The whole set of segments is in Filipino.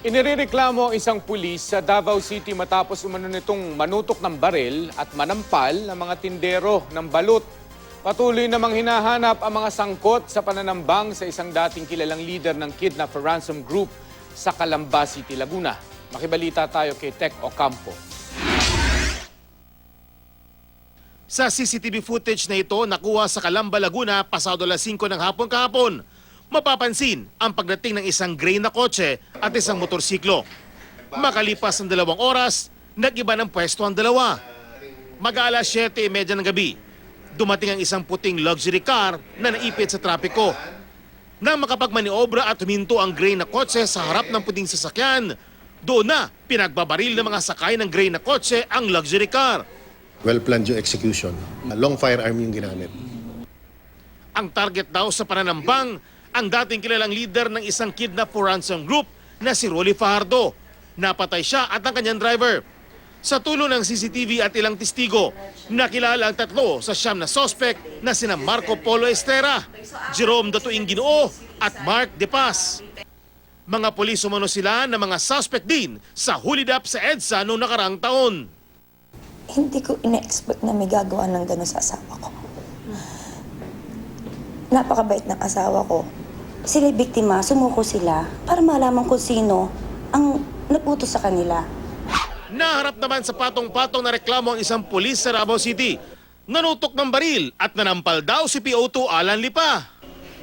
Inirereklamo ang isang pulis sa Davao City matapos umano nitong manutok ng baril at manampal ng mga tindero ng balut. Patuloy namang hinahanap ang mga sangkot sa pananambang sa isang dating kilalang leader ng Kidnap for Ransom Group sa Calamba City, Laguna. Makibalita tayo kay Tech Ocampo. Sa CCTV footage na ito nakuha sa Calamba, Laguna pasado alas 5 ng hapon kahapon, mapapansin ang pagdating ng isang gray na kotse at isang motorsiklo. Makalipas ng 2 oras, nag-iba ng pwesto ang dalawa. Mag-aalas 7:30 ng gabi, dumating ang isang puting luxury car na naipit sa trapiko. Nang makapagmaniobra at huminto ang gray na kotse sa harap ng puting sasakyan, doon na pinagbabaril ng mga sakay ng gray na kotse ang luxury car. Well-planned yung execution. Long firearm yung ginamit. Ang target daw sa pananambang, ang dating kilalang leader ng isang Kidnap for Ransom Group na si Rolly Fajardo. Napatay siya at ang kanyang driver. Sa tulong ng CCTV at ilang testigo, nakilala ang 3 sa siyam na suspect na sina Marco Polo Estera, Jerome Datuing Ginoo at Mark De Paz. Mga pulis umano sila na mga suspect din sa hulidap sa EDSA noong nakarang taon. Hindi ko ina-expect na may gagawa ng gano'n sa asawa ko. Napakabait ng asawa ko. Sila biktima, sumuko sila para malaman kung sino ang nag-utos sa kanila. Naharap naman sa patong-patong na reklamo ang isang pulis sa Davao City. Nanutok ng baril at nanampal daw si PO2 Alan Lipa.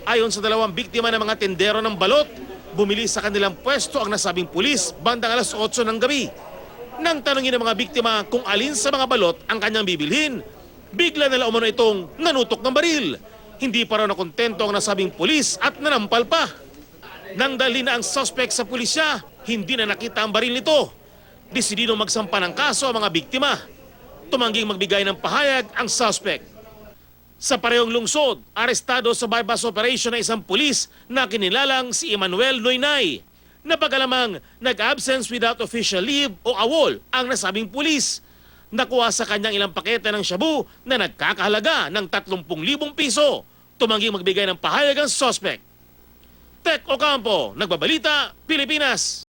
Ayon sa 2 biktima ng mga tendero ng balot, bumili sa kanilang pwesto ang nasabing pulis bandang alas 8 ng gabi. Nang tanungin ng mga biktima kung alin sa mga balot ang kanyang bibilhin, bigla nila umano itong nanutok ng baril. Hindi pa raw nakontento ang nasabing pulis at nanampal pa. Nang dalhin na ang suspect sa pulisya, hindi na nakita ang baril nito. Desidido magsampa ng kaso ang mga biktima. Tumangging magbigay ng pahayag ang suspect. Sa parehong lungsod, arestado sa bypass operation na isang pulis na kinilalang si Emmanuel Noynay. Napagalamang nag-absence without official leave o AWOL ang nasabing pulis. Nakuha sa kanyang ilang pakete ng shabu na nagkakahalaga ng 30,000 piso. Tumangging magbigay ng pahayag ang suspect. Tech Ocampo, Nagbabalita, Pilipinas.